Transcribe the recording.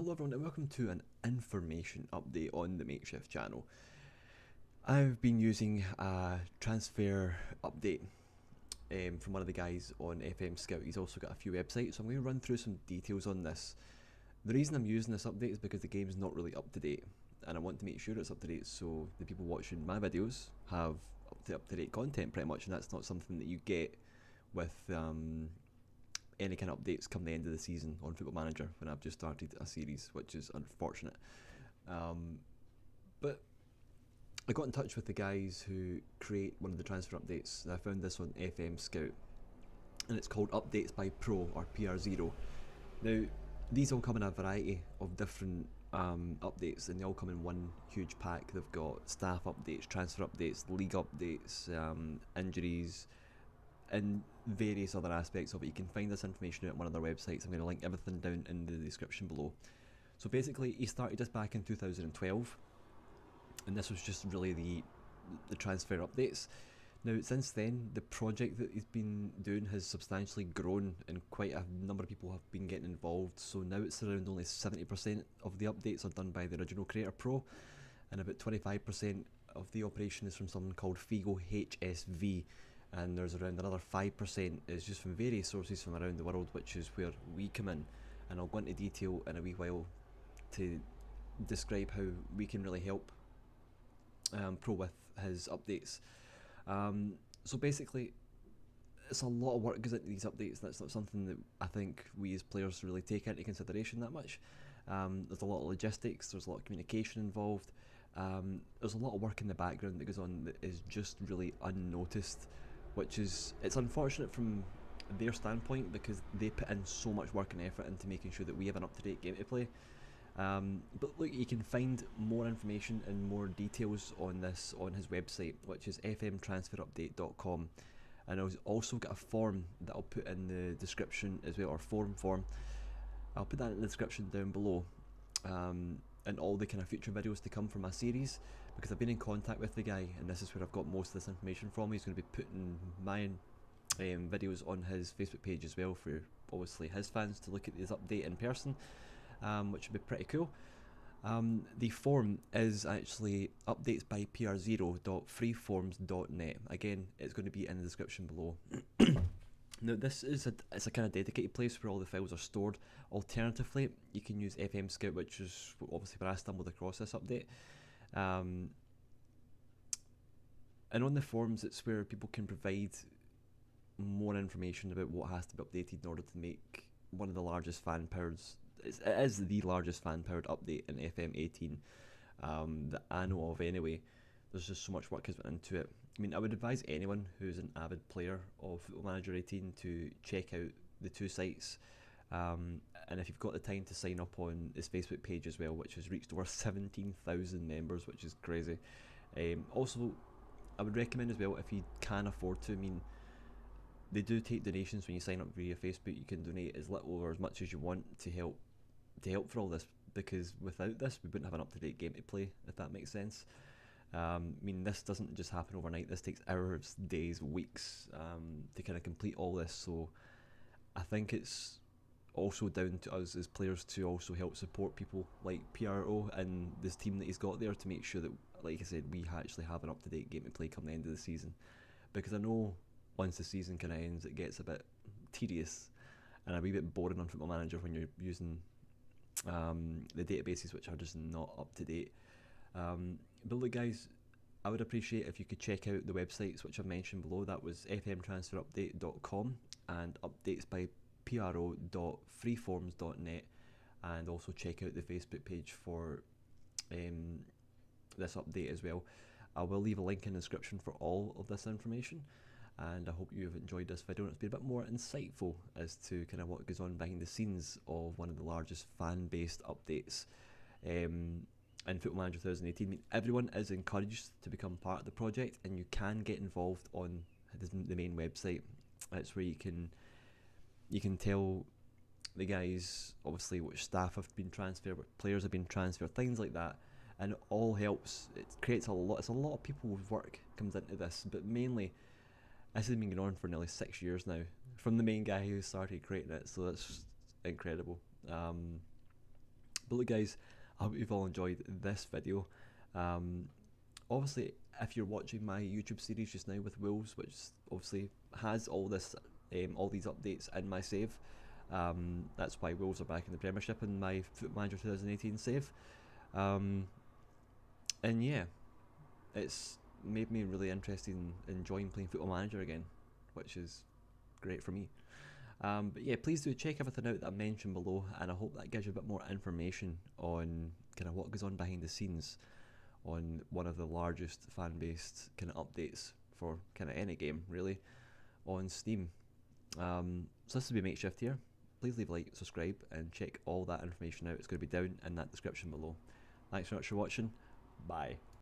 Hello everyone and welcome to an information update on the Makeshift channel. I've been using a transfer update from one of the guys on FM Scout. He's also got a few websites, so I'm going to run through some details on this. The reason I'm using this update is because the game's not really up to date, and I want to make sure it's up to date so the people watching my videos have up to date content pretty much, and that's not something that you get with any kind of updates come the end of the season on Football Manager when I've just started a series, which is unfortunate. But I got in touch with the guys who create one of the transfer updates, and I found this on FM Scout, and it's called Updates by Pr0 or Pr0. Now, these all come in a variety of different updates, and they all come in one huge pack. They've got staff updates, transfer updates, league updates, injuries, and various other aspects of it. You can find this information at one of their websites. I'm going to link everything down in the description below. So basically, he started this back in 2012, and this was just really the transfer updates. Now, since then, the project that he's been doing has substantially grown, and quite a number of people have been getting involved. So now it's around only 70% of the updates are done by the original creator Pro, and about 25% of the operation is from someone called Figo HSV. And there's around another 5% is just from various sources from around the world, which is where we come in. And I'll go into detail in a wee while to describe how we can really help Pro with his updates. So basically, it's a lot of work goes into these updates. That's not something that I think we as players really take into consideration that much. There's a lot of logistics, there's a lot of communication involved. There's a lot of work in the background that goes on that is just really unnoticed, which is, it's unfortunate from their standpoint because they put in so much work and effort into making sure that we have an up-to-date game to play. But look, you can find more information and more details on this on his website, which is fmtransferupdate.com, and I've also got a form that I'll put in the description as well, or forum form. I'll put that in the description down below, and all the kind of future videos to come from my series, because I've been in contact with the guy, and this is where I've got most of this information from. He's going to be putting my videos on his Facebook page as well for obviously his fans to look at this update in person, which would be pretty cool. The forum is actually updates by pr0.freeforms.net. Again, it's going to be in the description below. Now, this is it's a kind of dedicated place where all the files are stored. Alternatively, you can use FM Scout, which is obviously where I stumbled across this update. And on the forums, it's where people can provide more information about what has to be updated in order to make one of the largest fan-powered, it is the largest fan-powered update in FM18 that I know of anyway. There's just so much work has went into it. I mean, I would advise anyone who's an avid player of Football Manager 18 to check out the two sites. And if you've got the time to sign up on his Facebook page as well, which has reached over 17,000 members, which is crazy. Also, I would recommend as well, if you can afford to, I mean, they do take donations when you sign up via Facebook. You can donate as little or as much as you want to help for all this, because without this we wouldn't have an up-to-date game to play, if that makes sense. I mean, this doesn't just happen overnight. This takes hours, days, weeks to kind of complete all this. So I think it's also down to us as players to also help support people like Pr0 and this team that he's got there, to make sure that, like I said, we actually have an up-to-date game to play come the end of the season. Because I know once the season kind of ends, it gets a bit tedious and a wee bit boring on Football Manager when you're using the databases which are just not up to date. But look guys, I would appreciate if you could check out the websites which I've mentioned below. That was fmtransferupdate.com and updates by pr0.freeforms.net, and also check out the Facebook page for this update as well. I will leave a link in the description for all of this information, and I hope you've enjoyed this video and it's been a bit more insightful as to kind of what goes on behind the scenes of one of the largest fan-based updates in Football Manager 2018. I mean, everyone is encouraged to become part of the project, and you can get involved on the main website. It's where you can tell the guys obviously which staff have been transferred, what players have been transferred, things like that, and it all helps. It creates a lot. It's a lot of people's work comes into this, but mainly this has been going on for nearly 6 years now, from the main guy who started creating it, so that's incredible. But But look guys, I hope you've all enjoyed this video. Obviously, if you're watching my YouTube series just now with Wolves, which obviously has all these updates in my save, that's why Wolves are back in the Premiership in my Football Manager 2018 save. And yeah, it's made me really interested in enjoying playing Football Manager again, which is great for me. But yeah, please do check everything out that I mentioned below, and I hope that gives you a bit more information on kind of what goes on behind the scenes on one of the largest fan-based kind of updates for kind of any game really on Steam. So this will be Makeshift here. Please leave a like, subscribe, and check all that information out. It's going to be down in that description below. Thanks very much for watching. Bye.